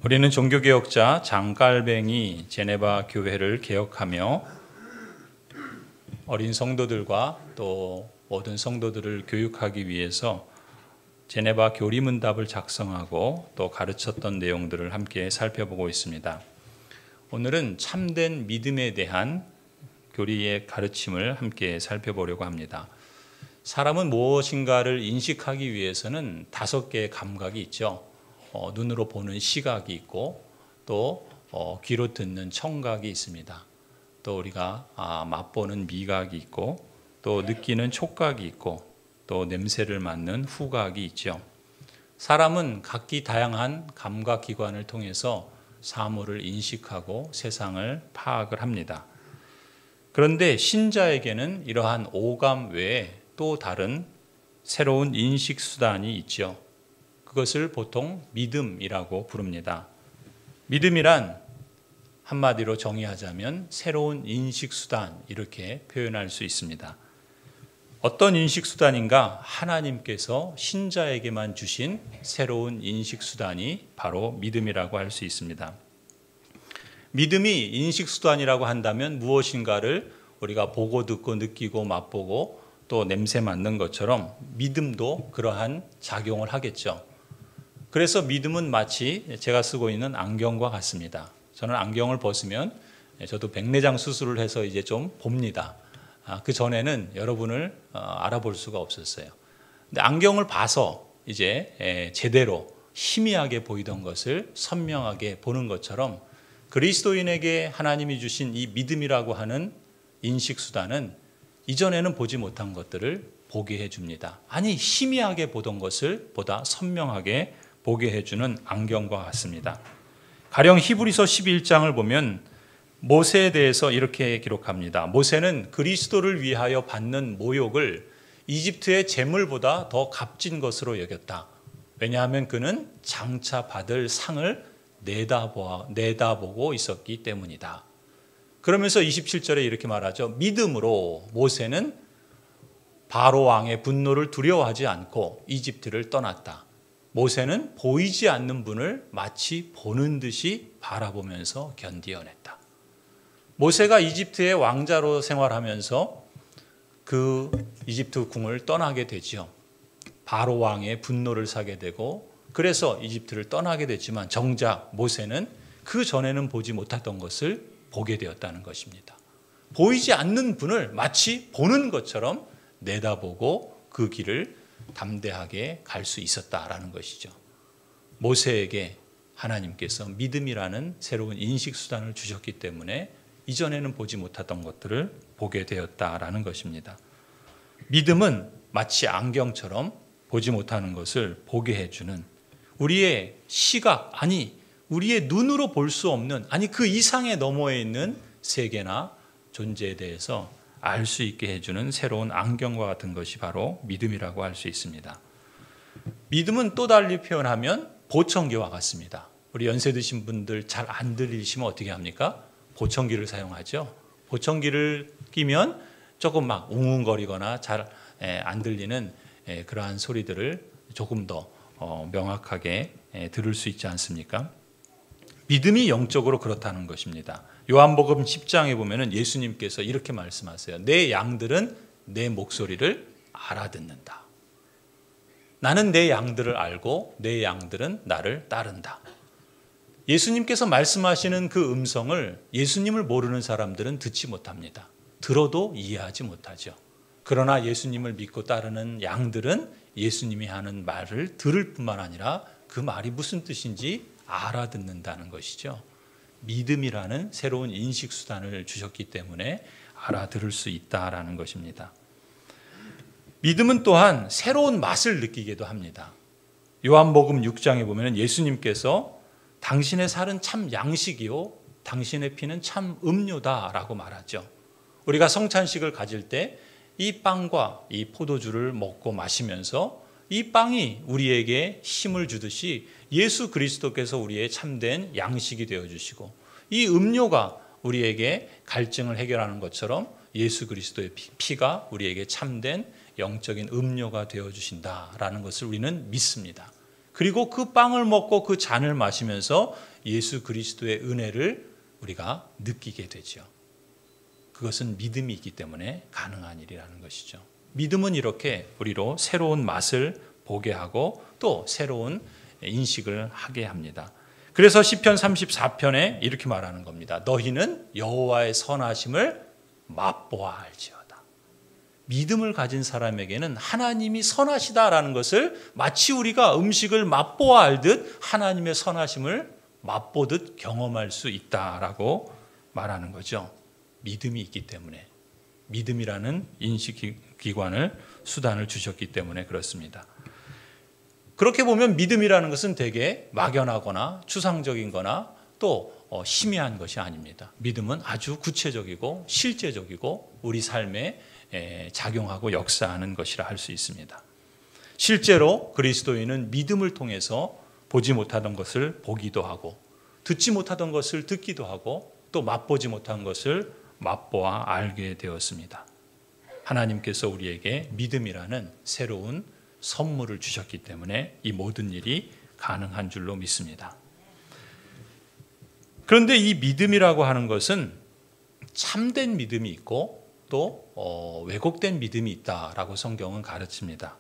우리는 종교개혁자 장깔뱅이 제네바 교회를 개혁하며 어린 성도들과 또 모든 성도들을 교육하기 위해서 제네바 교리문답을 작성하고 또 가르쳤던 내용들을 함께 살펴보고 있습니다. 오늘은 참된 믿음에 대한 교리의 가르침을 함께 살펴보려고 합니다. 사람은 무엇인가를 인식하기 위해서는 5개의 감각이 있죠. 눈으로 보는 시각이 있고 또 귀로 듣는 청각이 있습니다. 또 우리가 맛보는 미각이 있고 또 느끼는 촉각이 있고 또 냄새를 맡는 후각이 있죠. 사람은 각기 다양한 감각기관을 통해서 사물을 인식하고 세상을 파악을 합니다. 그런데 신자에게는 이러한 오감 외에 또 다른 새로운 인식수단이 있죠. 그것을 보통 믿음이라고 부릅니다. 믿음이란 한마디로 정의하자면 새로운 인식수단 이렇게 표현할 수 있습니다. 어떤 인식수단인가? 하나님께서 신자에게만 주신 새로운 인식수단이 바로 믿음이라고 할 수 있습니다. 믿음이 인식수단이라고 한다면 무엇인가를 우리가 보고 듣고 느끼고 맛보고 또 냄새 맡는 것처럼 믿음도 그러한 작용을 하겠죠. 그래서 믿음은 마치 제가 쓰고 있는 안경과 같습니다. 저는 안경을 벗으면 저도 백내장 수술을 해서 이제 좀 봅니다. 그 전에는 여러분을 알아볼 수가 없었어요. 근데 안경을 봐서 이제 제대로 희미하게 보이던 것을 선명하게 보는 것처럼 그리스도인에게 하나님이 주신 이 믿음이라고 하는 인식수단은 이전에는 보지 못한 것들을 보게 해줍니다. 아니, 희미하게 보던 것을 보다 선명하게 보게 해주는 안경과 같습니다. 가령 히브리서 11장을 보면 모세에 대해서 이렇게 기록합니다. 모세는 그리스도를 위하여 받는 모욕을 이집트의 재물보다 더 값진 것으로 여겼다. 왜냐하면 그는 장차 받을 상을 내다보고 있었기 때문이다. 그러면서 27절에 이렇게 말하죠. 믿음으로 모세는 바로 왕의 분노를 두려워하지 않고 이집트를 떠났다. 모세는 보이지 않는 분을 마치 보는 듯이 바라보면서 견디어냈다. 모세가 이집트의 왕자로 생활하면서 그 이집트 궁을 떠나게 되지요. 바로 왕의 분노를 사게 되고 그래서 이집트를 떠나게 됐지만 정작 모세는 그 전에는 보지 못했던 것을 보게 되었다는 것입니다. 보이지 않는 분을 마치 보는 것처럼 내다보고 그 길을 담대하게 갈 수 있었다라는 것이죠. 모세에게 하나님께서 믿음이라는 새로운 인식수단을 주셨기 때문에 이전에는 보지 못했던 것들을 보게 되었다라는 것입니다. 믿음은 마치 안경처럼 보지 못하는 것을 보게 해주는 우리의 시각, 아니 우리의 눈으로 볼 수 없는, 아니 그 이상의 너머에 있는 세계나 존재에 대해서 알 수 있게 해주는 새로운 안경과 같은 것이 바로 믿음이라고 할 수 있습니다. 믿음은 또 달리 표현하면 보청기와 같습니다. 우리 연세 드신 분들 잘 안 들리시면 어떻게 합니까? 보청기를 사용하죠. 보청기를 끼면 조금 막 웅웅거리거나 잘 안 들리는 그러한 소리들을 조금 더 명확하게 들을 수 있지 않습니까? 믿음이 영적으로 그렇다는 것입니다. 요한복음 10장에 보면 예수님께서 이렇게 말씀하세요. 내 양들은 내 목소리를 알아듣는다. 나는 내 양들을 알고 내 양들은 나를 따른다. 예수님께서 말씀하시는 그 음성을 예수님을 모르는 사람들은 듣지 못합니다. 들어도 이해하지 못하죠. 그러나 예수님을 믿고 따르는 양들은 예수님이 하는 말을 들을 뿐만 아니라 그 말이 무슨 뜻인지 알아듣는다는 것이죠. 믿음이라는 새로운 인식수단을 주셨기 때문에 알아들을 수 있다라는 것입니다. 믿음은 또한 새로운 맛을 느끼기도 합니다. 요한복음 6장에 보면 예수님께서 당신의 살은 참 양식이요 당신의 피는 참 음료다라고 말하죠. 우리가 성찬식을 가질 때 이 빵과 이 포도주를 먹고 마시면서 이 빵이 우리에게 힘을 주듯이 예수 그리스도께서 우리의 참된 양식이 되어주시고 이 음료가 우리에게 갈증을 해결하는 것처럼 예수 그리스도의 피가 우리에게 참된 영적인 음료가 되어주신다라는 것을 우리는 믿습니다. 그리고 그 빵을 먹고 그 잔을 마시면서 예수 그리스도의 은혜를 우리가 느끼게 되죠. 그것은 믿음이 있기 때문에 가능한 일이라는 것이죠. 믿음은 이렇게 우리로 새로운 맛을 보게 하고 또 새로운 인식을 하게 합니다. 그래서 시편 34편에 이렇게 말하는 겁니다. 너희는 여호와의 선하심을 맛보아 알지어다. 믿음을 가진 사람에게는 하나님이 선하시다라는 것을 마치 우리가 음식을 맛보아 알듯 하나님의 선하심을 맛보듯 경험할 수 있다라고 말하는 거죠. 믿음이 있기 때문에, 믿음이라는 인식기관을, 수단을 주셨기 때문에 그렇습니다. 그렇게 보면 믿음이라는 것은 되게 막연하거나 추상적인 거나 또 희미한 것이 아닙니다. 믿음은 아주 구체적이고 실제적이고 우리 삶에 작용하고 역사하는 것이라 할 수 있습니다. 실제로 그리스도인은 믿음을 통해서 보지 못하던 것을 보기도 하고 듣지 못하던 것을 듣기도 하고 또 맛보지 못한 것을 맛보아 알게 되었습니다. 하나님께서 우리에게 믿음이라는 새로운 선물을 주셨기 때문에 이 모든 일이 가능한 줄로 믿습니다. 그런데 이 믿음이라고 하는 것은 참된 믿음이 있고 또 왜곡된 믿음이 있다라고 성경은 가르칩니다.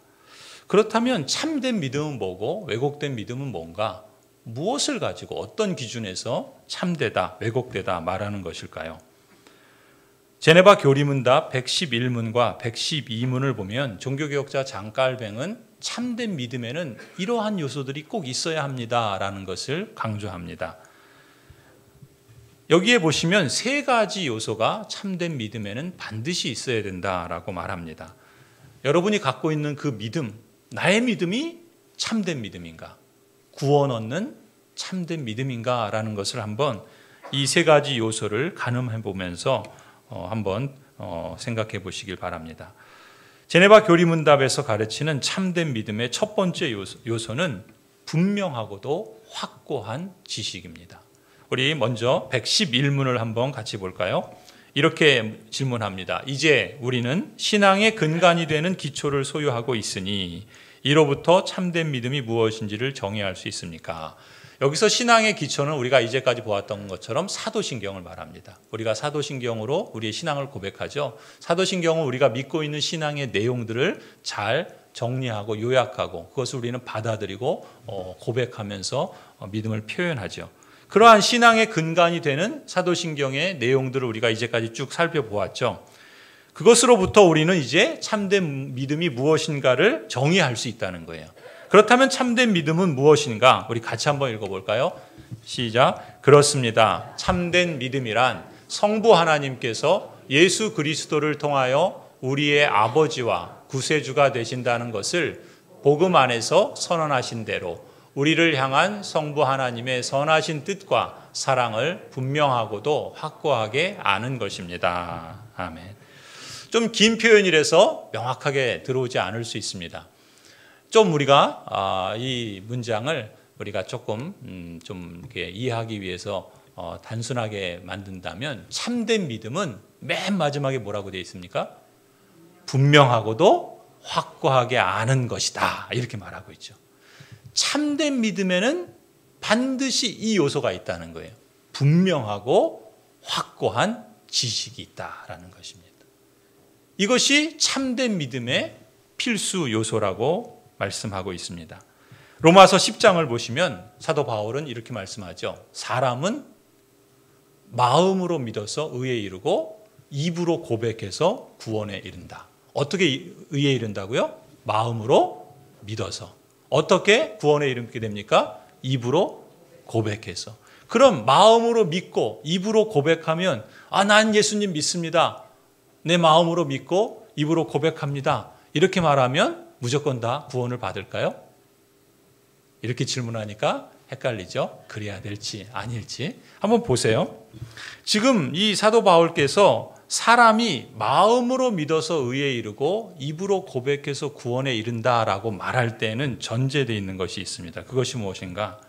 그렇다면 참된 믿음은 뭐고 왜곡된 믿음은 뭔가? 무엇을 가지고 어떤 기준에서 참되다, 왜곡되다 말하는 것일까요? 제네바 교리문답 111문과 112문을 보면 종교개혁자 장깔뱅은 참된 믿음에는 이러한 요소들이 꼭 있어야 합니다라는 것을 강조합니다. 여기에 보시면 세 가지 요소가 참된 믿음에는 반드시 있어야 된다라고 말합니다. 여러분이 갖고 있는 그 믿음, 나의 믿음이 참된 믿음인가? 구원 얻는 참된 믿음인가라는 것을 한번 이 세 가지 요소를 가늠해 보면서 한번 생각해 보시길 바랍니다. 제네바 교리문답에서 가르치는 참된 믿음의 첫 번째 요소는 분명하고도 확고한 지식입니다. 우리 먼저 111문을 한번 같이 볼까요? 이렇게 질문합니다. 이제 우리는 신앙의 근간이 되는 기초를 소유하고 있으니 이로부터 참된 믿음이 무엇인지를 정의할 수 있습니까? 여기서 신앙의 기초는 우리가 이제까지 보았던 것처럼 사도신경을 말합니다. 우리가 사도신경으로 우리의 신앙을 고백하죠. 사도신경은 우리가 믿고 있는 신앙의 내용들을 잘 정리하고 요약하고 그것을 우리는 받아들이고 고백하면서 믿음을 표현하죠. 그러한 신앙의 근간이 되는 사도신경의 내용들을 우리가 이제까지 쭉 살펴보았죠. 그것으로부터 우리는 이제 참된 믿음이 무엇인가를 정의할 수 있다는 거예요. 그렇다면 참된 믿음은 무엇인가? 우리 같이 한번 읽어볼까요? 시작. 그렇습니다. 참된 믿음이란 성부 하나님께서 예수 그리스도를 통하여 우리의 아버지와 구세주가 되신다는 것을 복음 안에서 선언하신 대로 우리를 향한 성부 하나님의 선하신 뜻과 사랑을 분명하고도 확고하게 아는 것입니다. 아멘. 좀 긴 표현이라서 명확하게 들어오지 않을 수 있습니다. 좀 우리가 이 문장을 우리가 조금 좀 이렇게 이해하기 위해서 단순하게 만든다면 참된 믿음은 맨 마지막에 뭐라고 되어 있습니까? 분명하고도 확고하게 아는 것이다. 이렇게 말하고 있죠. 참된 믿음에는 반드시 이 요소가 있다는 거예요. 분명하고 확고한 지식이 있다라는 것입니다. 이것이 참된 믿음의 필수 요소라고 말씀하고 있습니다. 로마서 10장을 보시면 사도 바울은 이렇게 말씀하죠. 사람은 마음으로 믿어서 의에 이르고 입으로 고백해서 구원에 이른다. 어떻게 의에 이른다고요? 마음으로 믿어서. 어떻게 구원에 이르게 됩니까? 입으로 고백해서. 그럼 마음으로 믿고 입으로 고백하면 난 예수님 믿습니다. 내 마음으로 믿고 입으로 고백합니다. 이렇게 말하면 무조건 다 구원을 받을까요? 이렇게 질문하니까 헷갈리죠? 그래야 될지 아닐지. 한번 보세요. 지금 이 사도 바울께서 사람이 마음으로 믿어서 의에 이르고 입으로 고백해서 구원에 이른다라고 말할 때는 전제되어 있는 것이 있습니다. 그것이 무엇인가?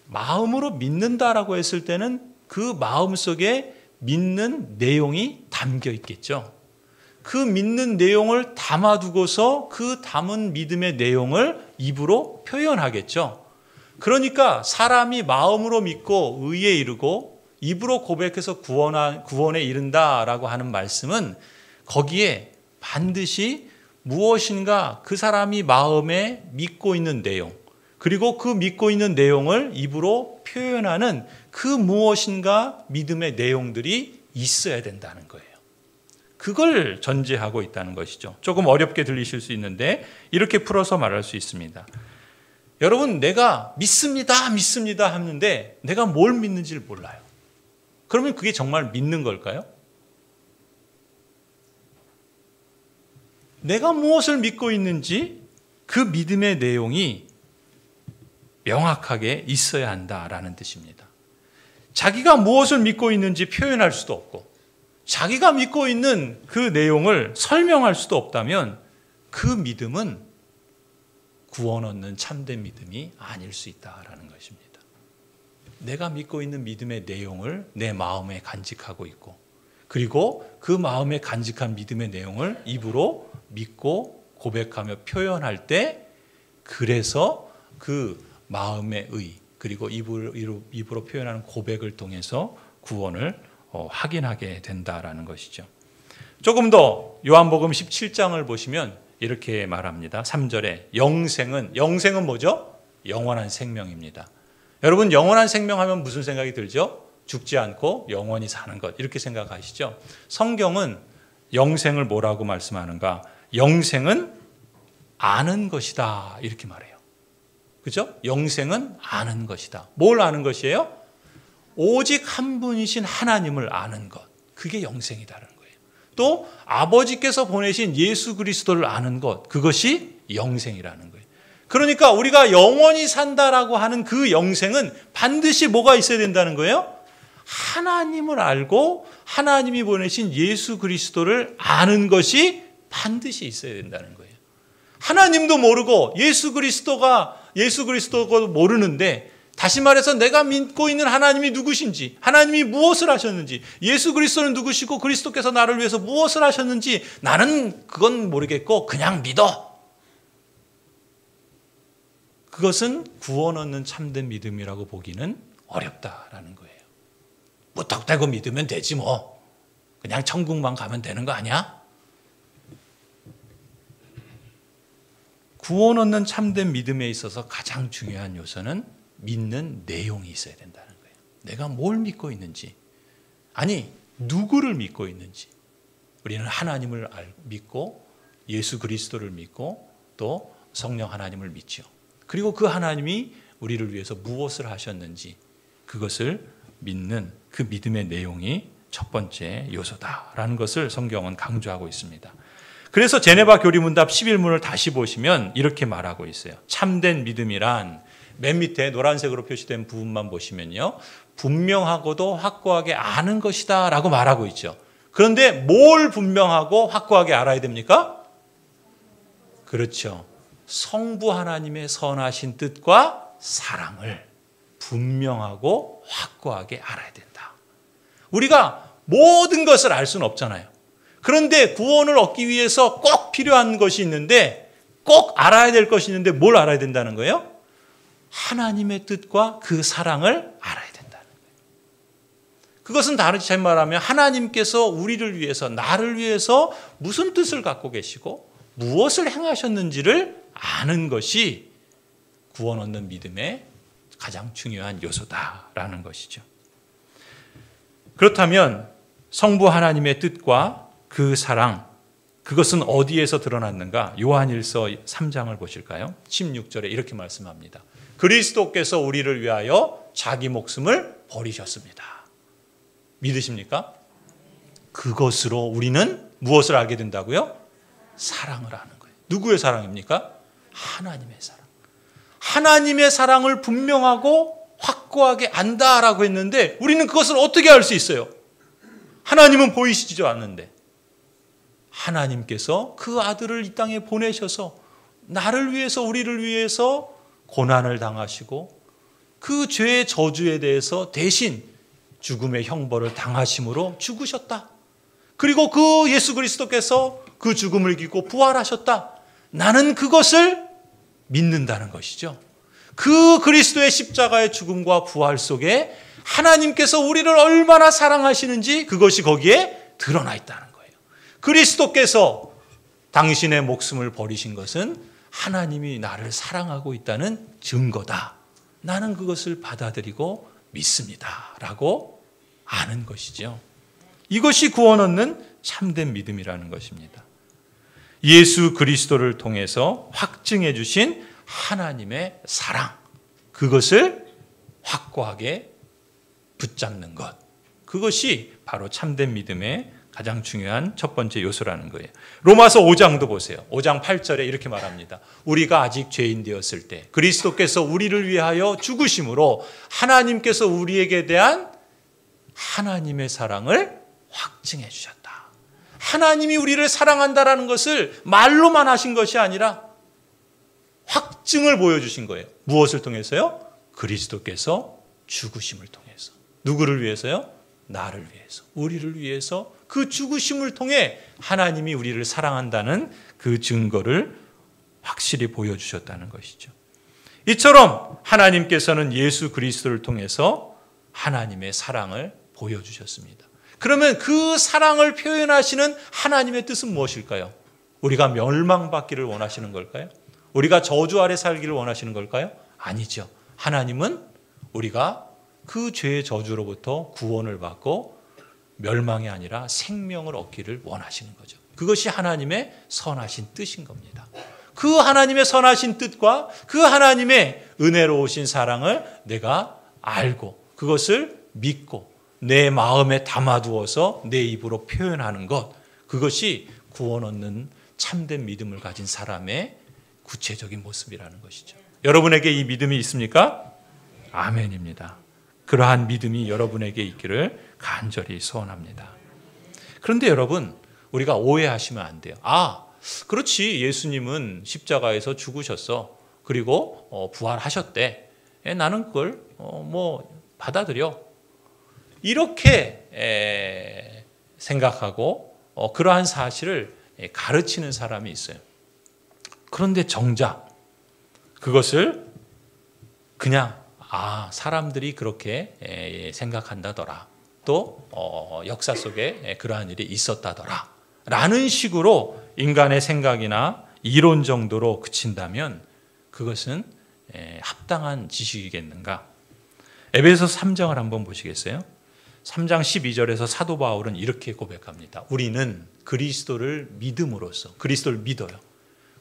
마음으로 믿는다라고 했을 때는 그 마음 속에 믿는 내용이 담겨 있겠죠. 그 믿는 내용을 담아두고서 그 담은 믿음의 내용을 입으로 표현하겠죠. 그러니까 사람이 마음으로 믿고 의에 이르고 입으로 고백해서 구원에 이른다라고 하는 말씀은 거기에 반드시 무엇인가 그 사람이 마음에 믿고 있는 내용, 그리고 그 믿고 있는 내용을 입으로 표현하는 그 무엇인가 믿음의 내용들이 있어야 된다는 거예요. 그걸 전제하고 있다는 것이죠. 조금 어렵게 들리실 수 있는데 이렇게 풀어서 말할 수 있습니다. 여러분, 내가 믿습니다, 믿습니다 하는데 내가 뭘 믿는지를 몰라요. 그러면 그게 정말 믿는 걸까요? 내가 무엇을 믿고 있는지 그 믿음의 내용이 명확하게 있어야 한다라는 뜻입니다. 자기가 무엇을 믿고 있는지 표현할 수도 없고 자기가 믿고 있는 그 내용을 설명할 수도 없다면 그 믿음은 구원 얻는 참된 믿음이 아닐 수 있다라는 것입니다. 내가 믿고 있는 믿음의 내용을 내 마음에 간직하고 있고 그리고 그 마음에 간직한 믿음의 내용을 입으로 믿고 고백하며 표현할 때 그래서 그 마음의 의 그리고 입으로 표현하는 고백을 통해서 구원을 확인하게 된다라는 것이죠. 조금 더 요한복음 17장을 보시면 이렇게 말합니다. 3절에 영생은 뭐죠? 영원한 생명입니다. 여러분, 영원한 생명하면 무슨 생각이 들죠? 죽지 않고 영원히 사는 것, 이렇게 생각하시죠? 성경은 영생을 뭐라고 말씀하는가? 영생은 아는 것이다, 이렇게 말해요. 그죠? 영생은 아는 것이다. 뭘 아는 것이에요? 오직 한 분이신 하나님을 아는 것. 그게 영생이다라는 거예요. 또 아버지께서 보내신 예수 그리스도를 아는 것. 그것이 영생이라는 거예요. 그러니까 우리가 영원히 산다라고 하는 그 영생은 반드시 뭐가 있어야 된다는 거예요? 하나님을 알고 하나님이 보내신 예수 그리스도를 아는 것이 반드시 있어야 된다는 거예요. 하나님도 모르고 예수 그리스도가 모르는데, 다시 말해서 내가 믿고 있는 하나님이 누구신지, 하나님이 무엇을 하셨는지, 예수 그리스도는 누구시고 그리스도께서 나를 위해서 무엇을 하셨는지 나는 그건 모르겠고 그냥 믿어. 그것은 구원 얻는 참된 믿음이라고 보기는 어렵다라는 거예요. 무턱대고 믿으면 되지 뭐. 그냥 천국만 가면 되는 거 아니야? 구원 얻는 참된 믿음에 있어서 가장 중요한 요소는 믿는 내용이 있어야 된다는 거예요. 내가 뭘 믿고 있는지, 아니 누구를 믿고 있는지. 우리는 하나님을 믿고 예수 그리스도를 믿고 또 성령 하나님을 믿죠. 그리고 그 하나님이 우리를 위해서 무엇을 하셨는지 그것을 믿는 그 믿음의 내용이 첫 번째 요소다라는 것을 성경은 강조하고 있습니다. 그래서 제네바 교리문답 11문을 다시 보시면 이렇게 말하고 있어요. 참된 믿음이란, 맨 밑에 노란색으로 표시된 부분만 보시면요, 분명하고도 확고하게 아는 것이다 라고 말하고 있죠. 그런데 뭘 분명하고 확고하게 알아야 됩니까? 그렇죠. 성부 하나님의 선하신 뜻과 사랑을 분명하고 확고하게 알아야 된다. 우리가 모든 것을 알 수는 없잖아요. 그런데 구원을 얻기 위해서 꼭 필요한 것이 있는데, 꼭 알아야 될 것이 있는데 뭘 알아야 된다는 거예요? 하나님의 뜻과 그 사랑을 알아야 된다는 거예요. 그것은 다르게 말하면 하나님께서 우리를 위해서, 나를 위해서 무슨 뜻을 갖고 계시고 무엇을 행하셨는지를 아는 것이 구원 얻는 믿음의 가장 중요한 요소다라는 것이죠. 그렇다면 성부 하나님의 뜻과 그 사랑, 그것은 어디에서 드러났는가? 요한일서 3장을 보실까요? 16절에 이렇게 말씀합니다. 그리스도께서 우리를 위하여 자기 목숨을 버리셨습니다. 믿으십니까? 그것으로 우리는 무엇을 알게 된다고요? 사랑을 아는 거예요. 누구의 사랑입니까? 하나님의 사랑. 하나님의 사랑을 분명하고 확고하게 안다라고 했는데 우리는 그것을 어떻게 알 수 있어요? 하나님은 보이시지도 않는데 하나님께서 그 아들을 이 땅에 보내셔서 나를 위해서, 우리를 위해서 고난을 당하시고 그 죄의 저주에 대해서 대신 죽음의 형벌을 당하심으로 죽으셨다. 그리고 그 예수 그리스도께서 그 죽음을 이기고 부활하셨다. 나는 그것을 믿는다는 것이죠. 그 그리스도의 십자가의 죽음과 부활 속에 하나님께서 우리를 얼마나 사랑하시는지 그것이 거기에 드러나 있다는 거예요. 그리스도께서 당신의 목숨을 버리신 것은 하나님이 나를 사랑하고 있다는 증거다. 나는 그것을 받아들이고 믿습니다. 라고 아는 것이죠. 이것이 구원 얻는 참된 믿음이라는 것입니다. 예수 그리스도를 통해서 확증해 주신 하나님의 사랑, 그것을 확고하게 붙잡는 것, 그것이 바로 참된 믿음의 가장 중요한 첫 번째 요소라는 거예요. 로마서 5장도 보세요. 5장 8절에 이렇게 말합니다. 우리가 아직 죄인 되었을 때 그리스도께서 우리를 위하여 죽으심으로 하나님께서 우리에게 대한 하나님의 사랑을 확증해 주셨다. 하나님이 우리를 사랑한다라는 것을 말로만 하신 것이 아니라 확증을 보여주신 거예요. 무엇을 통해서요? 그리스도께서 죽으심을 통해서. 누구를 위해서요? 나를 위해서, 우리를 위해서 그 죽으심을 통해 하나님이 우리를 사랑한다는 그 증거를 확실히 보여주셨다는 것이죠. 이처럼 하나님께서는 예수 그리스도를 통해서 하나님의 사랑을 보여주셨습니다. 그러면 그 사랑을 표현하시는 하나님의 뜻은 무엇일까요? 우리가 멸망받기를 원하시는 걸까요? 우리가 저주 아래 살기를 원하시는 걸까요? 아니죠. 하나님은 우리가 그 죄의 저주로부터 구원을 받고 멸망이 아니라 생명을 얻기를 원하시는 거죠. 그것이 하나님의 선하신 뜻인 겁니다. 그 하나님의 선하신 뜻과 그 하나님의 은혜로우신 사랑을 내가 알고 그것을 믿고 내 마음에 담아두어서 내 입으로 표현하는 것, 그것이 구원 얻는 참된 믿음을 가진 사람의 구체적인 모습이라는 것이죠. 여러분에게 이 믿음이 있습니까? 아멘입니다. 그러한 믿음이 여러분에게 있기를 간절히 소원합니다. 그런데 여러분, 우리가 오해하시면 안 돼요. 아, 그렇지. 예수님은 십자가에서 죽으셨어. 그리고 부활하셨대. 나는 그걸 받아들여. 이렇게 생각하고 그러한 사실을 가르치는 사람이 있어요. 그런데 정작 그것을 그냥 사람들이 그렇게 생각한다더라. 또 역사 속에 그러한 일이 있었다더라. 라는 식으로 인간의 생각이나 이론 정도로 그친다면 그것은 합당한 지식이겠는가? 에베소서 3장을 한번 보시겠어요? 3장 12절에서 사도 바울은 이렇게 고백합니다. 우리는 그리스도를 믿음으로써, 그리스도를 믿어요.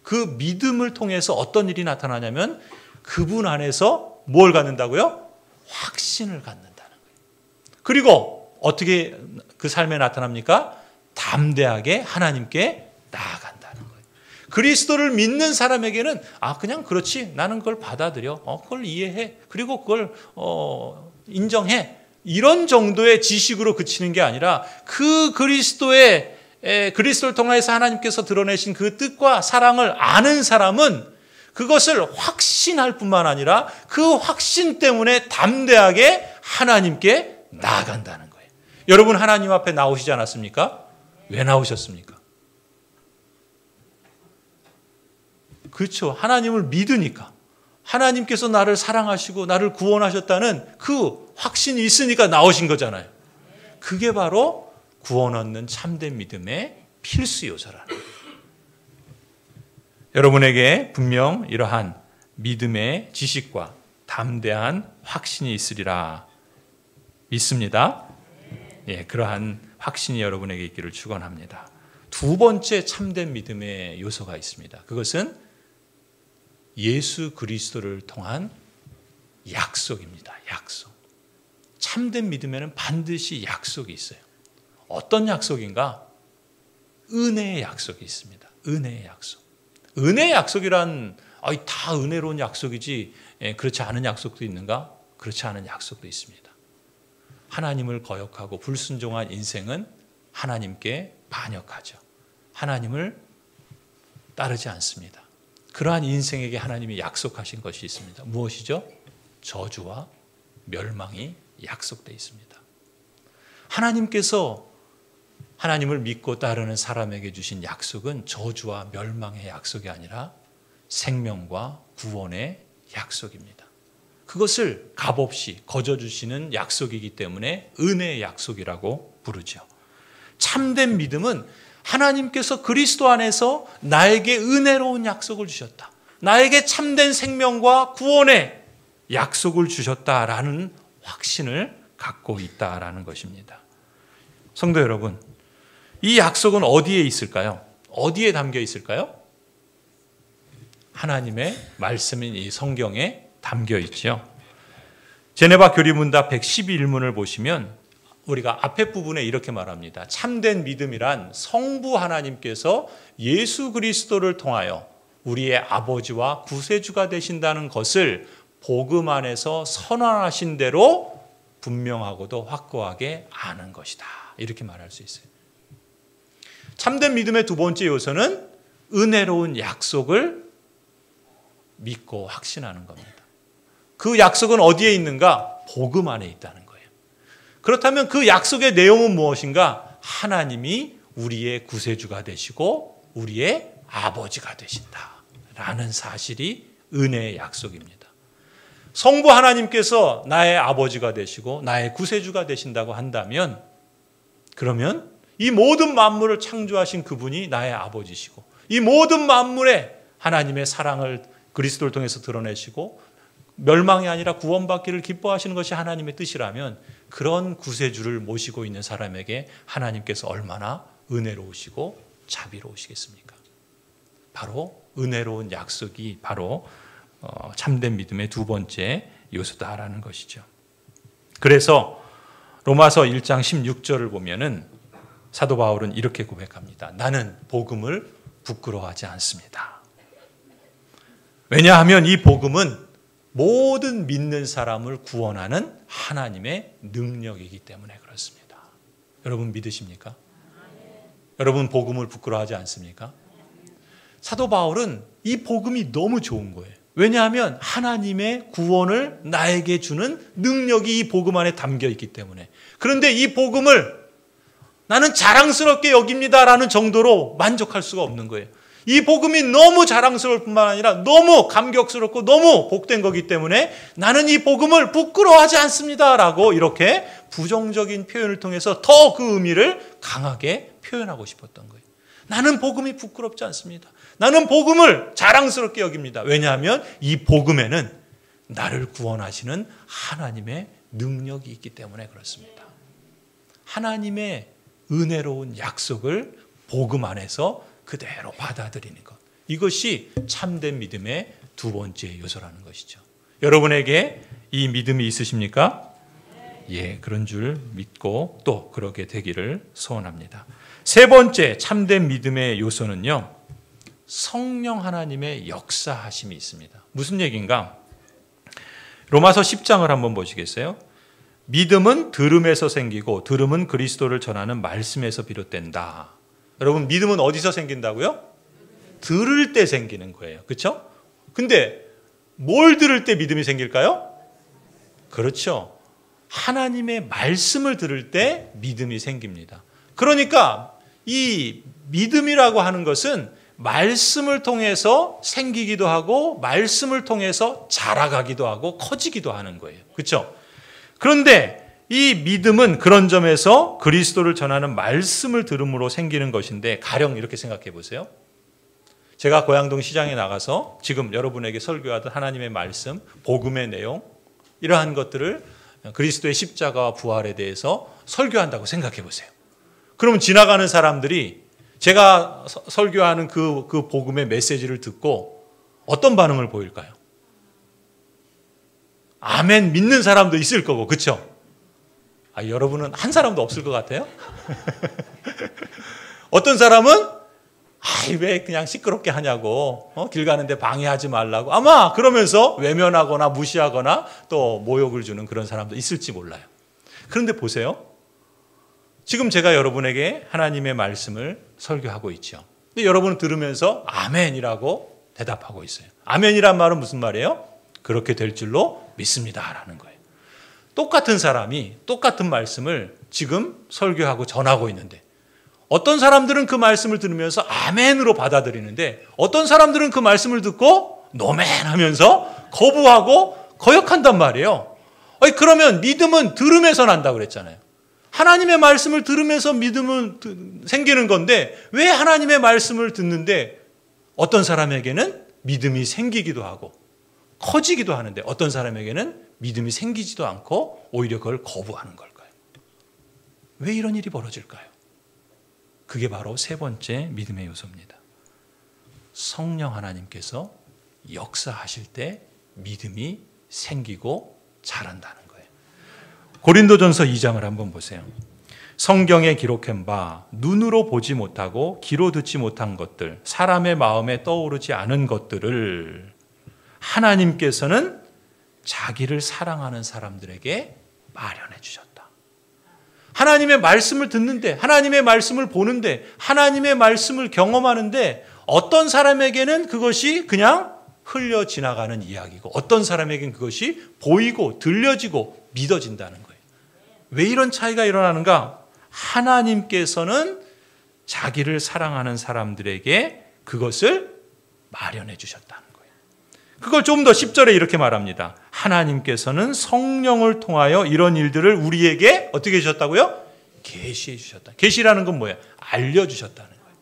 그 믿음을 통해서 어떤 일이 나타나냐면 그분 안에서 뭘 갖는다고요? 확신을 갖는다는 거예요. 그리고 어떻게 그 삶에 나타납니까? 담대하게 하나님께 나아간다는 거예요. 그리스도를 믿는 사람에게는 그냥 그렇지. 나는 그걸 받아들여. 그걸 이해해. 그리고 그걸 인정해. 이런 정도의 지식으로 그치는 게 아니라 그 그리스도를 통해서 하나님께서 드러내신 그 뜻과 사랑을 아는 사람은 그것을 확신할 뿐만 아니라 그 확신 때문에 담대하게 하나님께 나아간다는 거예요. 여러분 하나님 앞에 나오시지 않았습니까? 왜 나오셨습니까? 그렇죠. 하나님을 믿으니까. 하나님께서 나를 사랑하시고 나를 구원하셨다는 그 확신이 있으니까 나오신 거잖아요. 그게 바로 구원 얻는 참된 믿음의 필수 요소라는 거예요. 여러분에게 분명 이러한 믿음의 지식과 담대한 확신이 있으리라 믿습니다. 그러한 확신이 여러분에게 있기를 축원합니다. 두 번째 참된 믿음의 요소가 있습니다. 그것은 예수 그리스도를 통한 약속입니다. 약속. 참된 믿음에는 반드시 약속이 있어요. 어떤 약속인가? 은혜의 약속이 있습니다. 은혜의 약속. 은혜의 약속이란 다 은혜로운 약속이지 그렇지 않은 약속도 있는가? 그렇지 않은 약속도 있습니다. 하나님을 거역하고 불순종한 인생은 하나님께 반역하죠. 하나님을 따르지 않습니다. 그러한 인생에게 하나님이 약속하신 것이 있습니다. 무엇이죠? 저주와 멸망이 약속되어 있습니다. 하나님께서 하나님을 믿고 따르는 사람에게 주신 약속은 저주와 멸망의 약속이 아니라 생명과 구원의 약속입니다. 그것을 값없이 거저주시는 약속이기 때문에 은혜의 약속이라고 부르죠. 참된 믿음은 하나님께서 그리스도 안에서 나에게 은혜로운 약속을 주셨다. 나에게 참된 생명과 구원의 약속을 주셨다라는 확신을 갖고 있다라는 것입니다. 성도 여러분, 이 약속은 어디에 있을까요? 어디에 담겨 있을까요? 하나님의 말씀인 이 성경에 담겨 있죠. 제네바 교리문답 112일문을 보시면 우리가 앞에 부분에 이렇게 말합니다. 참된 믿음이란 성부 하나님께서 예수 그리스도를 통하여 우리의 아버지와 구세주가 되신다는 것을 복음 안에서 선언하신 대로 분명하고도 확고하게 아는 것이다. 이렇게 말할 수 있어요. 참된 믿음의 두 번째 요소는 은혜로운 약속을 믿고 확신하는 겁니다. 그 약속은 어디에 있는가? 복음 안에 있다는 거예요. 그렇다면 그 약속의 내용은 무엇인가? 하나님이 우리의 구세주가 되시고 우리의 아버지가 되신다라는 사실이 은혜의 약속입니다. 성부 하나님께서 나의 아버지가 되시고 나의 구세주가 되신다고 한다면 그러면 이 모든 만물을 창조하신 그분이 나의 아버지시고 이 모든 만물에 하나님의 사랑을 그리스도를 통해서 드러내시고 멸망이 아니라 구원받기를 기뻐하시는 것이 하나님의 뜻이라면 그런 구세주를 모시고 있는 사람에게 하나님께서 얼마나 은혜로우시고 자비로우시겠습니까? 바로 은혜로운 약속이 바로 참된 믿음의 두 번째 요소다라는 것이죠. 그래서 로마서 1장 16절을 보면은 사도 바울은 이렇게 고백합니다. 나는 복음을 부끄러워하지 않습니다. 왜냐하면 이 복음은 모든 믿는 사람을 구원하는 하나님의 능력이기 때문에 그렇습니다. 여러분 믿으십니까? 여러분 복음을 부끄러워하지 않습니까? 사도 바울은 이 복음이 너무 좋은 거예요. 왜냐하면 하나님의 구원을 나에게 주는 능력이 이 복음 안에 담겨 있기 때문에. 그런데 이 복음을 나는 자랑스럽게 여깁니다라는 정도로 만족할 수가 없는 거예요. 이 복음이 너무 자랑스러울 뿐만 아니라 너무 감격스럽고 너무 복된 거기 때문에 나는 이 복음을 부끄러워하지 않습니다라고 이렇게 부정적인 표현을 통해서 더 그 의미를 강하게 표현하고 싶었던 거예요. 나는 복음이 부끄럽지 않습니다. 나는 복음을 자랑스럽게 여깁니다. 왜냐하면 이 복음에는 나를 구원하시는 하나님의 능력이 있기 때문에 그렇습니다. 하나님의 은혜로운 약속을 복음 안에서 그대로 받아들이는 것. 이것이 참된 믿음의 두 번째 요소라는 것이죠. 여러분에게 이 믿음이 있으십니까? 예, 그런 줄 믿고 또 그렇게 되기를 소원합니다. 세 번째 참된 믿음의 요소는요. 성령 하나님의 역사하심이 있습니다. 무슨 얘기인가? 로마서 10장을 한번 보시겠어요? 믿음은 들음에서 생기고 들음은 그리스도를 전하는 말씀에서 비롯된다. 여러분 믿음은 어디서 생긴다고요? 들을 때 생기는 거예요. 그렇죠? 근데 뭘 들을 때 믿음이 생길까요? 그렇죠. 하나님의 말씀을 들을 때 믿음이 생깁니다. 그러니까 이 믿음이라고 하는 것은 말씀을 통해서 생기기도 하고 말씀을 통해서 자라가기도 하고 커지기도 하는 거예요. 그렇죠? 그런데 이 믿음은 그런 점에서 그리스도를 전하는 말씀을 들음으로 생기는 것인데 가령 이렇게 생각해 보세요. 제가 고양동 시장에 나가서 지금 여러분에게 설교하던 하나님의 말씀, 복음의 내용 이러한 것들을 그리스도의 십자가와 부활에 대해서 설교한다고 생각해 보세요. 그러면 지나가는 사람들이 제가 설교하는 그 복음의 메시지를 듣고 어떤 반응을 보일까요? 아멘 믿는 사람도 있을 거고, 그렇죠? 여러분은 한 사람도 없을 것 같아요? 어떤 사람은 왜 그냥 시끄럽게 하냐고, 길 가는데 방해하지 말라고 아마 그러면서 외면하거나 무시하거나 또 모욕을 주는 그런 사람도 있을지 몰라요. 그런데 보세요. 지금 제가 여러분에게 하나님의 말씀을 설교하고 있죠. 근데 여러분은 들으면서 아멘이라고 대답하고 있어요. 아멘이란 말은 무슨 말이에요? 그렇게 될 줄로 믿습니다라는 거예요. 똑같은 사람이 똑같은 말씀을 지금 설교하고 전하고 있는데 어떤 사람들은 그 말씀을 들으면서 아멘으로 받아들이는데 어떤 사람들은 그 말씀을 듣고 노멘 하면서 거부하고 거역한단 말이에요. 그러면 믿음은 들으면서 난다고 그랬잖아요. 하나님의 말씀을 들으면서 믿음은 생기는 건데 왜 하나님의 말씀을 듣는데 어떤 사람에게는 믿음이 생기기도 하고 커지기도 하는데 어떤 사람에게는 믿음이 생기지도 않고 오히려 그걸 거부하는 걸까요? 왜 이런 일이 벌어질까요? 그게 바로 세 번째 믿음의 요소입니다. 성령 하나님께서 역사하실 때 믿음이 생기고 자란다는 거예요. 고린도전서 2장을 한번 보세요. 성경에 기록한 바 눈으로 보지 못하고 귀로 듣지 못한 것들, 사람의 마음에 떠오르지 않은 것들을 하나님께서는 자기를 사랑하는 사람들에게 마련해 주셨다. 하나님의 말씀을 듣는데, 하나님의 말씀을 보는데, 하나님의 말씀을 경험하는데 어떤 사람에게는 그것이 그냥 흘려 지나가는 이야기고 어떤 사람에게는 그것이 보이고 들려지고 믿어진다는 거예요. 왜 이런 차이가 일어나는가? 하나님께서는 자기를 사랑하는 사람들에게 그것을 마련해 주셨다는 거예요. 그걸 좀 더 10절에 이렇게 말합니다. 하나님께서는 성령을 통하여 이런 일들을 우리에게 어떻게 해주셨다고요? 계시해 주셨다. 계시라는 건 뭐예요? 알려주셨다는 거예요.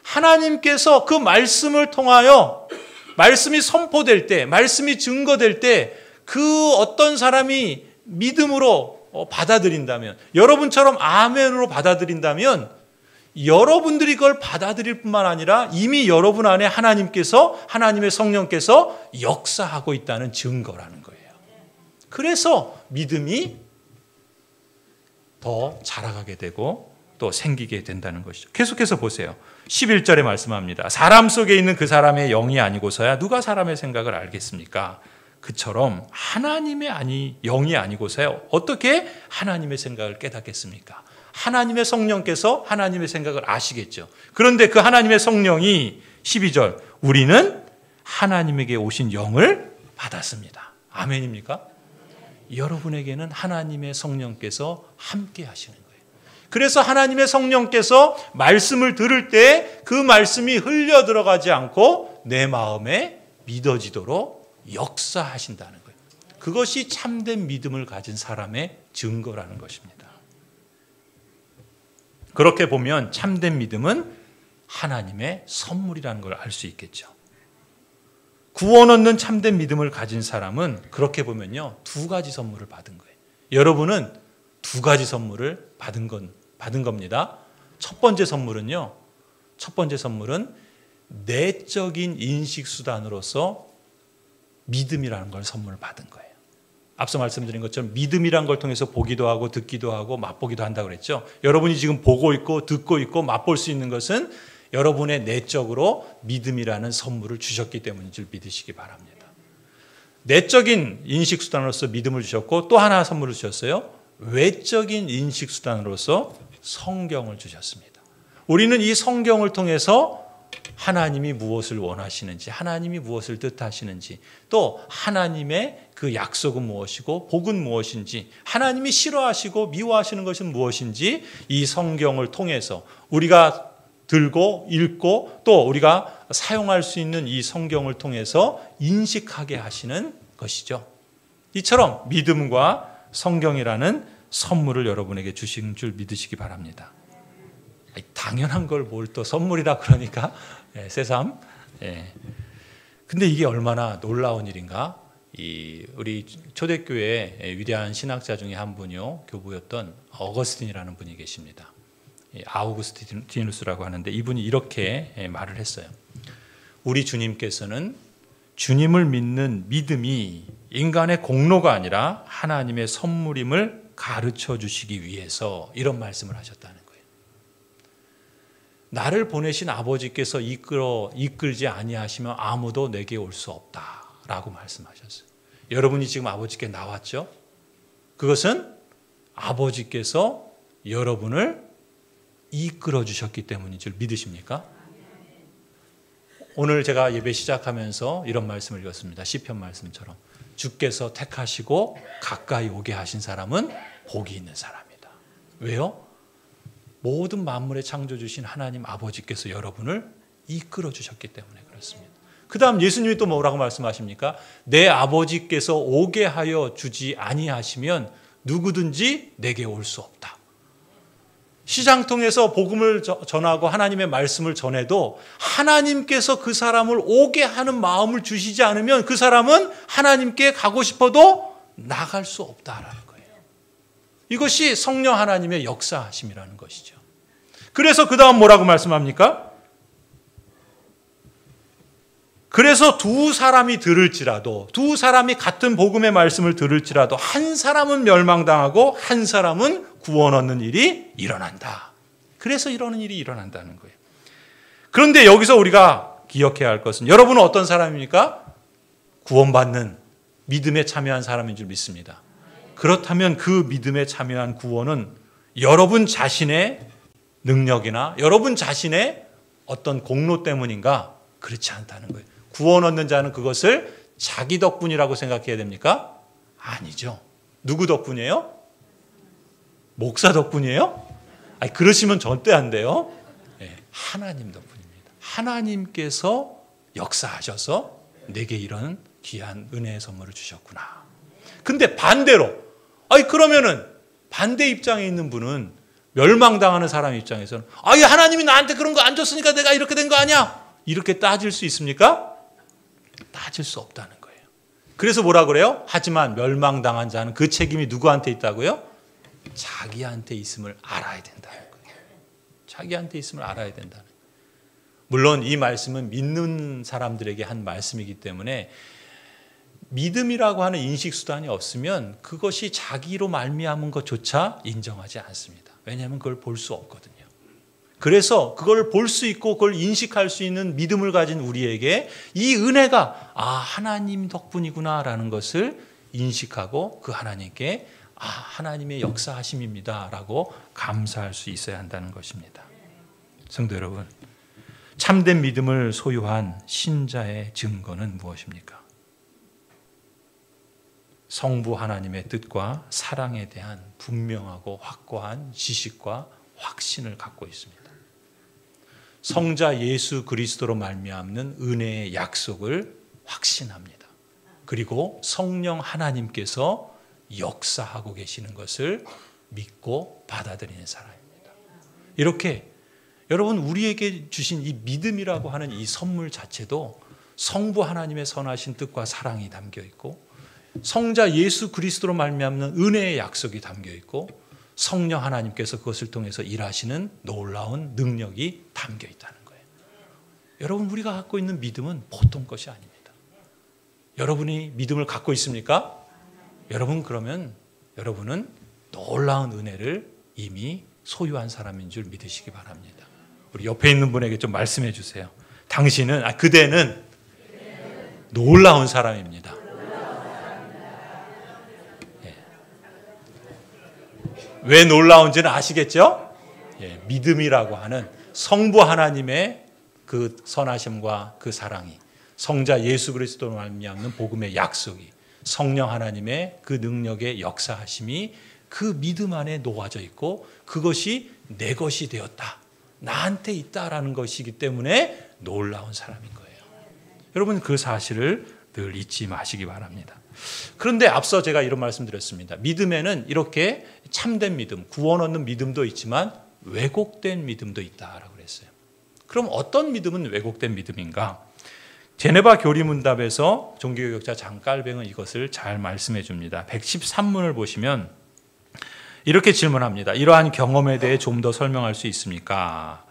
하나님께서 그 말씀을 통하여 말씀이 선포될 때, 말씀이 증거될 때 그 어떤 사람이 믿음으로 받아들인다면, 여러분처럼 아멘으로 받아들인다면 여러분들이 그걸 받아들일 뿐만 아니라 이미 여러분 안에 하나님께서, 하나님의 성령께서 역사하고 있다는 증거라는 거예요. 그래서 믿음이 더 자라가게 되고 또 생기게 된다는 것이죠. 계속해서 보세요. 11절에 말씀합니다. 사람 속에 있는 그 사람의 영이 아니고서야 누가 사람의 생각을 알겠습니까? 그처럼 하나님의 영이 아니고서야 어떻게 하나님의 생각을 깨닫겠습니까? 하나님의 성령께서 하나님의 생각을 아시겠죠. 그런데 그 하나님의 성령이 12절 우리는 하나님에게 오신 영을 받았습니다. 아멘입니까? 여러분에게는 하나님의 성령께서 함께 하시는 거예요. 그래서 하나님의 성령께서 말씀을 들을 때 그 말씀이 흘려 들어가지 않고 내 마음에 믿어지도록 역사하신다는 거예요. 그것이 참된 믿음을 가진 사람의 증거라는 것입니다. 그렇게 보면 참된 믿음은 하나님의 선물이라는 걸 알 수 있겠죠. 구원 얻는 참된 믿음을 가진 사람은 그렇게 보면요, 두 가지 선물을 받은 거예요. 여러분은 두 가지 선물을 받은 겁니다. 첫 번째 선물은 내적인 인식 수단으로서 믿음이라는 걸 선물을 받은 거예요. 앞서 말씀드린 것처럼 믿음이란 걸 통해서 보기도 하고 듣기도 하고 맛보기도 한다고 그랬죠. 여러분이 지금 보고 있고 듣고 있고 맛볼 수 있는 것은 여러분의 내적으로 믿음이라는 선물을 주셨기 때문인 줄 믿으시기 바랍니다. 내적인 인식 수단으로서 믿음을 주셨고 또 하나 선물을 주셨어요. 외적인 인식 수단으로서 성경을 주셨습니다. 우리는 이 성경을 통해서 하나님이 무엇을 원하시는지, 하나님이 무엇을 뜻하시는지, 또 하나님의 그 약속은 무엇이고 복은 무엇인지, 하나님이 싫어하시고 미워하시는 것은 무엇인지 이 성경을 통해서 우리가 들고 읽고 또 우리가 사용할 수 있는 이 성경을 통해서 인식하게 하시는 것이죠. 이처럼 믿음과 성경이라는 선물을 여러분에게 주신 줄 믿으시기 바랍니다. 당연한 걸 뭘 또 선물이라 그러니까 새삼. 근데 이게 얼마나 놀라운 일인가? 우리 초대교회 위대한 신학자 중에 한 분이요, 교부였던 어거스틴이라는 분이 계십니다. 아우구스티누스라고 하는데 이분이 이렇게 말을 했어요. 우리 주님께서는 주님을 믿는 믿음이 인간의 공로가 아니라 하나님의 선물임을 가르쳐 주시기 위해서 이런 말씀을 하셨다는 거예요. 나를 보내신 아버지께서 이끌지 아니하시면 아무도 내게 올 수 없다라고 말씀하셨어요. 여러분이 지금 아버지께 나왔죠? 그것은 아버지께서 여러분을 이끌어 주셨기 때문인 줄 믿으십니까? 오늘 제가 예배 시작하면서 이런 말씀을 읽었습니다. 시편 말씀처럼 주께서 택하시고 가까이 오게 하신 사람은 복이 있는 사람이다. 왜요? 모든 만물의 창조주신 하나님 아버지께서 여러분을 이끌어 주셨기 때문에 그렇습니다. 그 다음 예수님이 또 뭐라고 말씀하십니까? 내 아버지께서 오게 하여 주지 아니하시면 누구든지 내게 올 수 없다. 시장 통해서 복음을 전하고 하나님의 말씀을 전해도 하나님께서 그 사람을 오게 하는 마음을 주시지 않으면 그 사람은 하나님께 가고 싶어도 나갈 수 없다라는 거예요. 이것이 성령 하나님의 역사하심이라는 것이죠. 그래서 그 다음 뭐라고 말씀합니까? 그래서 두 사람이 들을지라도, 두 사람이 같은 복음의 말씀을 들을지라도 한 사람은 멸망당하고 한 사람은 구원 얻는 일이 일어난다. 그래서 이러는 일이 일어난다는 거예요. 그런데 여기서 우리가 기억해야 할 것은 여러분은 어떤 사람입니까? 구원받는 믿음에 참여한 사람인 줄 믿습니다. 그렇다면 그 믿음에 참여한 구원은 여러분 자신의 능력이나 여러분 자신의 어떤 공로 때문인가? 그렇지 않다는 거예요. 구원 얻는 자는 그것을 자기 덕분이라고 생각해야 됩니까? 아니죠. 누구 덕분이에요? 목사 덕분이에요? 아니, 그러시면 절대 안 돼요. 네, 하나님 덕분입니다. 하나님께서 역사하셔서 내게 이런 귀한 은혜의 선물을 주셨구나. 근데 반대로, 아니 그러면은 반대 입장에 있는 분은 멸망당하는 사람 입장에서는 아니 하나님이 나한테 그런 거 안 줬으니까 내가 이렇게 된 거 아니야? 이렇게 따질 수 있습니까? 따질 수 없다는 거예요. 그래서 뭐라 그래요? 하지만 멸망당한 자는 그 책임이 누구한테 있다고요? 자기한테 있음을 알아야 된다는 거예요. 자기한테 있음을 알아야 된다는 거예요. 물론 이 말씀은 믿는 사람들에게 한 말씀이기 때문에 믿음이라고 하는 인식수단이 없으면 그것이 자기로 말미암은 것조차 인정하지 않습니다. 왜냐하면 그걸 볼 수 없거든요. 그래서 그걸 볼 수 있고 그걸 인식할 수 있는 믿음을 가진 우리에게 이 은혜가 하나님 덕분이구나라는 것을 인식하고 그 하나님께 하나님의 역사하심입니다라고 감사할 수 있어야 한다는 것입니다. 성도 여러분, 참된 믿음을 소유한 신자의 증거는 무엇입니까? 성부 하나님의 뜻과 사랑에 대한 분명하고 확고한 지식과 확신을 갖고 있습니다. 성자 예수 그리스도로 말미암는 은혜의 약속을 확신합니다. 그리고 성령 하나님께서 역사하고 계시는 것을 믿고 받아들이는 사람입니다. 이렇게 여러분 우리에게 주신 이 믿음이라고 하는 이 선물 자체도 성부 하나님의 선하신 뜻과 사랑이 담겨 있고 성자 예수 그리스도로 말미암는 은혜의 약속이 담겨 있고 성령 하나님께서 그것을 통해서 일하시는 놀라운 능력이 담겨 있다는 거예요. 여러분 우리가 갖고 있는 믿음은 보통 것이 아닙니다. 여러분이 믿음을 갖고 있습니까? 여러분 그러면 여러분은 놀라운 은혜를 이미 소유한 사람인 줄 믿으시기 바랍니다. 우리 옆에 있는 분에게 좀 말씀해 주세요. 당신은 그대는 놀라운 사람입니다. 왜 놀라운지는 아시겠죠? 믿음이라고 하는 성부 하나님의 그 선하심과 그 사랑이 성자 예수 그리스도로 말미암는 복음의 약속이 성령 하나님의 그 능력의 역사하심이 그 믿음 안에 놓아져 있고 그것이 내 것이 되었다. 나한테 있다라는 것이기 때문에 놀라운 사람인 거예요. 여러분 그 사실을 늘 잊지 마시기 바랍니다. 그런데 앞서 제가 이런 말씀 드렸습니다. 믿음에는 이렇게 참된 믿음, 구원 얻는 믿음도 있지만 왜곡된 믿음도 있다라고 그랬어요. 그럼 어떤 믿음은 왜곡된 믿음인가? 제네바 교리문답에서 종교개혁자 장깔뱅은 이것을 잘 말씀해 줍니다. 113문을 보시면 이렇게 질문합니다. 이러한 경험에 대해 좀 더 설명할 수 있습니까?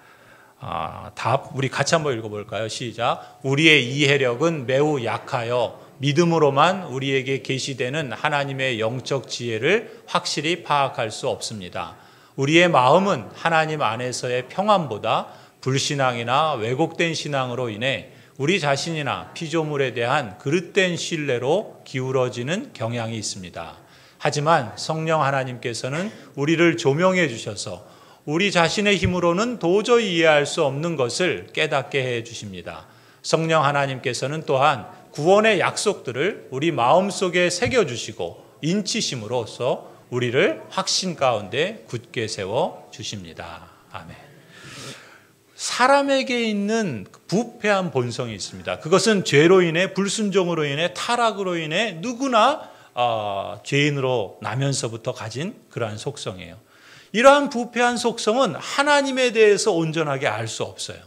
답, 우리 같이 한번 읽어볼까요? 시작. 우리의 이해력은 매우 약하여 믿음으로만 우리에게 계시되는 하나님의 영적 지혜를 확실히 파악할 수 없습니다. 우리의 마음은 하나님 안에서의 평안보다 불신앙이나 왜곡된 신앙으로 인해 우리 자신이나 피조물에 대한 그릇된 신뢰로 기울어지는 경향이 있습니다. 하지만 성령 하나님께서는 우리를 조명해 주셔서 우리 자신의 힘으로는 도저히 이해할 수 없는 것을 깨닫게 해 주십니다. 성령 하나님께서는 또한 구원의 약속들을 우리 마음속에 새겨주시고 인치심으로써 우리를 확신 가운데 굳게 세워 주십니다. 아멘. 사람에게 있는 부패한 본성이 있습니다. 그것은 죄로 인해, 불순종으로 인해, 타락으로 인해 누구나 죄인으로 나면서부터 가진 그러한 속성이에요. 이러한 부패한 속성은 하나님에 대해서 온전하게 알 수 없어요.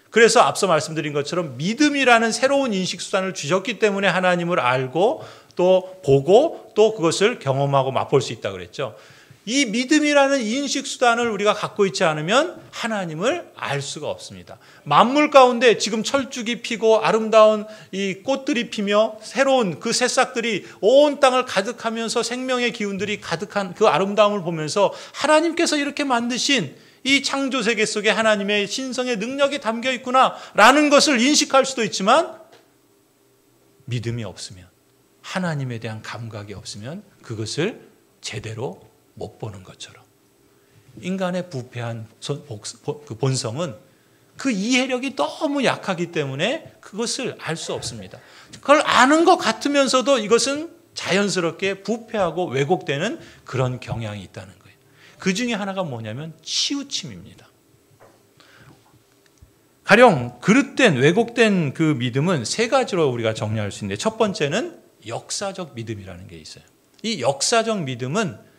그래서 앞서 말씀드린 것처럼 믿음이라는 새로운 인식수단을 주셨기 때문에 하나님을 알고 또 보고 또 그것을 경험하고 맛볼 수 있다고 그랬죠. 이 믿음이라는 인식수단을 우리가 갖고 있지 않으면 하나님을 알 수가 없습니다. 만물 가운데 지금 철쭉이 피고 아름다운 이 꽃들이 피며 새로운 그 새싹들이 온 땅을 가득하면서 생명의 기운들이 가득한 그 아름다움을 보면서 하나님께서 이렇게 만드신 이 창조세계 속에 하나님의 신성의 능력이 담겨 있구나라는 것을 인식할 수도 있지만 믿음이 없으면, 하나님에 대한 감각이 없으면 그것을 제대로 못 보는 것처럼 인간의 부패한 그 본성은 그 이해력이 너무 약하기 때문에 그것을 알 수 없습니다. 그걸 아는 것 같으면서도 이것은 자연스럽게 부패하고 왜곡되는 그런 경향이 있다는 거예요. 그 중에 하나가 뭐냐면 치우침입니다. 가령 그릇된 왜곡된 그 믿음은 세 가지로 우리가 정리할 수 있는데, 첫 번째는 역사적 믿음이라는 게 있어요. 이 역사적 믿음은,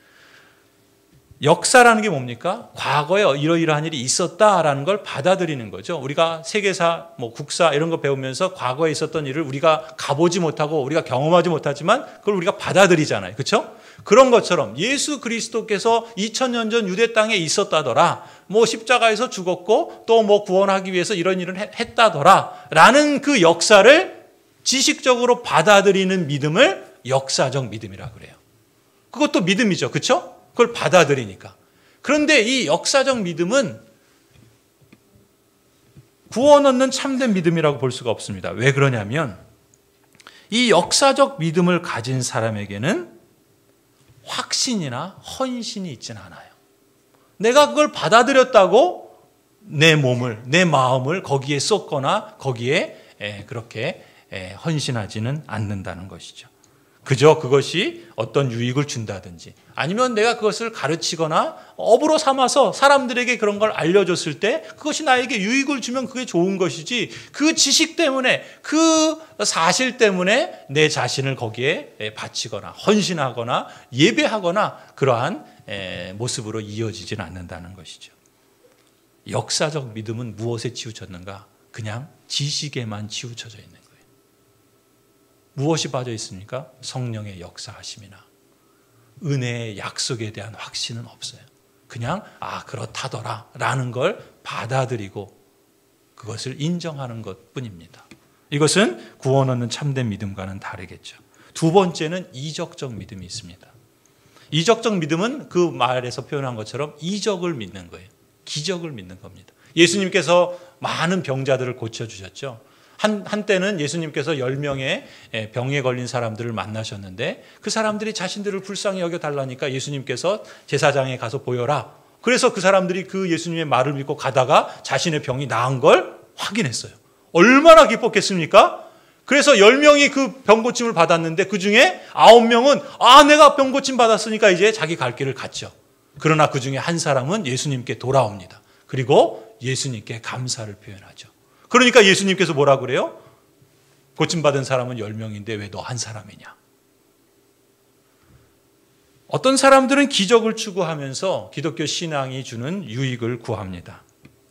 역사라는 게 뭡니까? 과거에 이러이러한 일이 있었다라는 걸 받아들이는 거죠. 우리가 세계사, 국사 이런 거 배우면서 과거에 있었던 일을 우리가 가보지 못하고 우리가 경험하지 못하지만 그걸 우리가 받아들이잖아요. 그렇죠? 그런 것처럼 예수 그리스도께서 2000년 전 유대 땅에 있었다더라, 십자가에서 죽었고 또 구원하기 위해서 이런 일을 했다더라 라는 그 역사를 지식적으로 받아들이는 믿음을 역사적 믿음이라고 그래요. 그것도 믿음이죠. 그렇죠? 그걸 받아들이니까. 그런데 이 역사적 믿음은 구원 얻는 참된 믿음이라고 볼 수가 없습니다. 왜 그러냐면 이 역사적 믿음을 가진 사람에게는 확신이나 헌신이 있지는 않아요. 내가 그걸 받아들였다고 내 몸을, 내 마음을 거기에 쏟거나 거기에 그렇게 헌신하지는 않는다는 것이죠. 그저 그것이 어떤 유익을 준다든지 아니면 내가 그것을 가르치거나 업으로 삼아서 사람들에게 그런 걸 알려줬을 때 그것이 나에게 유익을 주면 그게 좋은 것이지, 그 지식 때문에, 그 사실 때문에 내 자신을 거기에 바치거나 헌신하거나 예배하거나 그러한 모습으로 이어지진 않는다는 것이죠. 역사적 믿음은 무엇에 치우쳤는가? 그냥 지식에만 치우쳐져 있는 거예요. 무엇이 빠져 있습니까? 성령의 역사하심이나 은혜의 약속에 대한 확신은 없어요. 그냥 그렇다더라 라는 걸 받아들이고 그것을 인정하는 것뿐입니다. 이것은 구원 얻는 참된 믿음과는 다르겠죠. 두 번째는 이적적 믿음이 있습니다. 이적적 믿음은 그 말에서 표현한 것처럼 이적을 믿는 거예요. 기적을 믿는 겁니다. 예수님께서 많은 병자들을 고쳐주셨죠. 한때는 예수님께서 10명의 병에 걸린 사람들을 만나셨는데 그 사람들이 자신들을 불쌍히 여겨달라니까 예수님께서 제사장에 가서 보여라. 그래서 그 사람들이 그 예수님의 말을 믿고 가다가 자신의 병이 나은 걸 확인했어요. 얼마나 기뻤겠습니까? 그래서 10명이 그 병고침을 받았는데 그 중에 9명은 내가 병고침 받았으니까 이제 자기 갈 길을 갔죠. 그러나 그 중에 한 사람은 예수님께 돌아옵니다. 그리고 예수님께 감사를 표현하죠. 그러니까 예수님께서 뭐라 그래요? 고침받은 사람은 10명인데 왜 너 한 사람이냐? 어떤 사람들은 기적을 추구하면서 기독교 신앙이 주는 유익을 구합니다.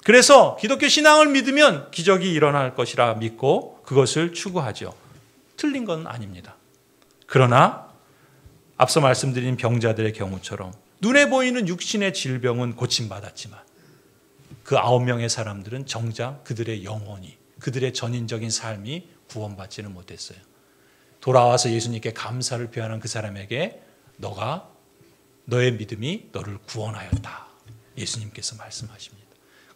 그래서 기독교 신앙을 믿으면 기적이 일어날 것이라 믿고 그것을 추구하죠. 틀린 건 아닙니다. 그러나 앞서 말씀드린 병자들의 경우처럼 눈에 보이는 육신의 질병은 고침받았지만 그 9명의 사람들은 정작 그들의 영혼이, 그들의 전인적인 삶이 구원받지는 못했어요. 돌아와서 예수님께 감사를 표현한 그 사람에게 너의 믿음이 너를 구원하였다. 예수님께서 말씀하십니다.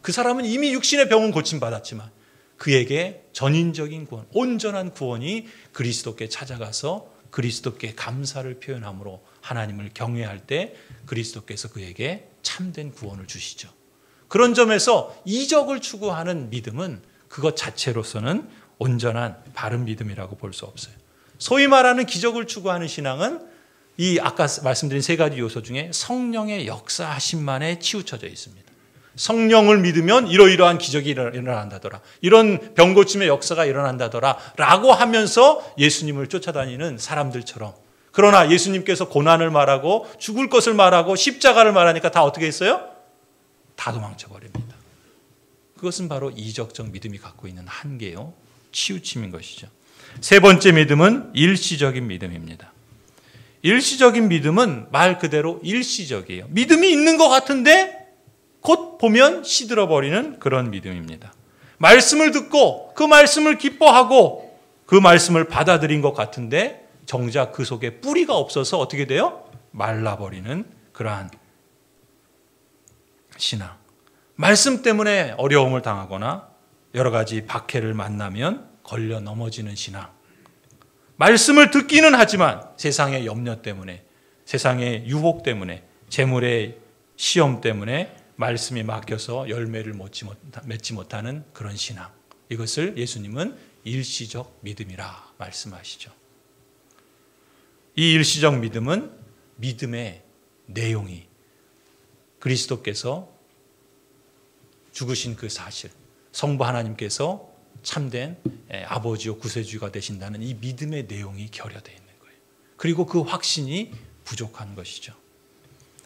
그 사람은 이미 육신의 병은 고침받았지만 그에게 전인적인 구원, 온전한 구원이 그리스도께 찾아가서 그리스도께 감사를 표현함으로 하나님을 경외할 때 그리스도께서 그에게 참된 구원을 주시죠. 그런 점에서 이적을 추구하는 믿음은 그것 자체로서는 온전한 바른 믿음이라고 볼 수 없어요. 소위 말하는 기적을 추구하는 신앙은 이 아까 말씀드린 세 가지 요소 중에 성령의 역사하심만에 치우쳐져 있습니다. 성령을 믿으면 이러이러한 기적이 일어난다더라. 이런 병 고침의 역사가 일어난다더라. 라고 하면서 예수님을 쫓아다니는 사람들처럼. 그러나 예수님께서 고난을 말하고 죽을 것을 말하고 십자가를 말하니까 다 어떻게 했어요? 다 도망쳐 버립니다. 그것은 바로 이적적 믿음이 갖고 있는 한계요. 치우침인 것이죠. 세 번째 믿음은 일시적인 믿음입니다. 일시적인 믿음은 말 그대로 일시적이에요. 믿음이 있는 것 같은데 곧 보면 시들어버리는 그런 믿음입니다. 말씀을 듣고 그 말씀을 기뻐하고 그 말씀을 받아들인 것 같은데 정작 그 속에 뿌리가 없어서 어떻게 돼요? 말라버리는 그러한 신앙. 말씀 때문에 어려움을 당하거나 여러 가지 박해를 만나면 걸려 넘어지는 신앙. 말씀을 듣기는 하지만 세상의 염려 때문에, 세상의 유혹 때문에, 재물의 시험 때문에 말씀이 막혀서 열매를 맺지 못하는 그런 신앙. 이것을 예수님은 일시적 믿음이라 말씀하시죠. 이 일시적 믿음은 믿음의 내용이 그리스도께서 죽으신 그 사실, 성부 하나님께서 참된 아버지요 구세주가 되신다는 이 믿음의 내용이 결여되어 있는 거예요. 그리고 그 확신이 부족한 것이죠.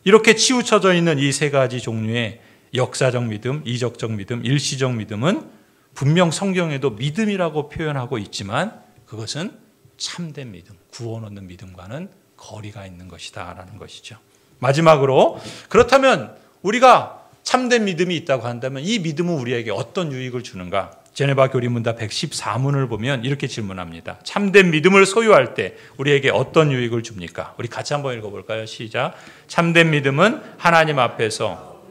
이렇게 치우쳐져 있는 이 세 가지 종류의 역사적 믿음, 이적적 믿음, 일시적 믿음은 분명 성경에도 믿음이라고 표현하고 있지만 그것은 참된 믿음, 구원 얻는 믿음과는 거리가 있는 것이다 라는 것이죠. 마지막으로 그렇다면 우리가 참된 믿음이 있다고 한다면 이 믿음은 우리에게 어떤 유익을 주는가? 제네바 교리문답 114문을 보면 이렇게 질문합니다. 참된 믿음을 소유할 때 우리에게 어떤 유익을 줍니까? 우리 같이 한번 읽어볼까요? 시작. 참된 믿음은 하나님 앞에서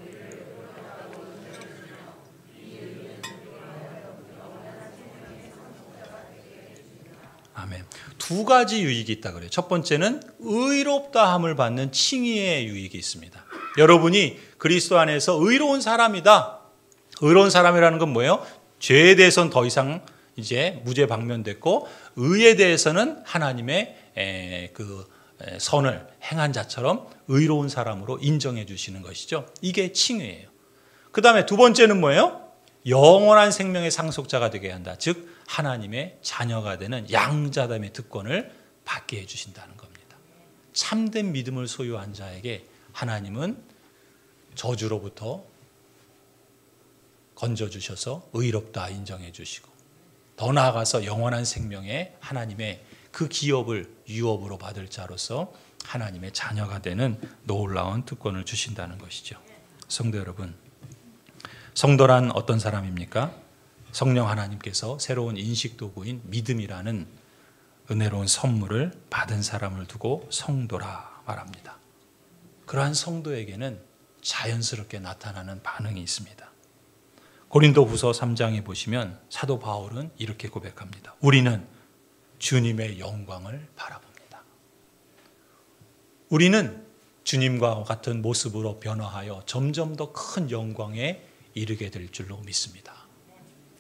아멘. 두 가지 유익이 있다 그래요. 첫 번째는 의롭다함을 받는 칭의의 유익이 있습니다. 여러분이 그리스도 안에서 의로운 사람이다. 의로운 사람이라는 건 뭐예요? 죄에 대해서는 더 이상 이제 무죄 방면됐고 의에 대해서는 하나님의 그 선을 행한 자처럼 의로운 사람으로 인정해 주시는 것이죠. 이게 칭의예요. 그 다음에 두 번째는 뭐예요? 영원한 생명의 상속자가 되게 한다. 즉 하나님의 자녀가 되는 양자됨의 특권을 받게 해주신다는 겁니다. 참된 믿음을 소유한 자에게 하나님은 저주로부터 건져주셔서 의롭다 인정해 주시고 더 나아가서 영원한 생명의 하나님의 그 기업을 유업으로 받을 자로서 하나님의 자녀가 되는 놀라운 특권을 주신다는 것이죠. 성도 여러분, 성도란 어떤 사람입니까? 성령 하나님께서 새로운 인식 도구인 믿음이라는 은혜로운 선물을 받은 사람을 두고 성도라 말합니다. 그러한 성도에게는 자연스럽게 나타나는 반응이 있습니다. 고린도후서 3장에 보시면 사도 바울은 이렇게 고백합니다. 우리는 주님의 영광을 바라봅니다. 우리는 주님과 같은 모습으로 변화하여 점점 더 큰 영광에 이르게 될 줄로 믿습니다.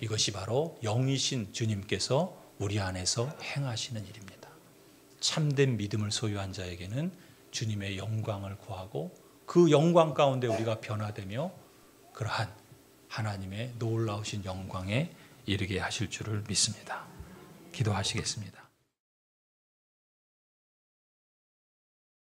이것이 바로 영이신 주님께서 우리 안에서 행하시는 일입니다. 참된 믿음을 소유한 자에게는 주님의 영광을 구하고 그 영광 가운데 우리가 변화되며 그러한 하나님의 놀라우신 영광에 이르게 하실 줄을 믿습니다. 기도하시겠습니다.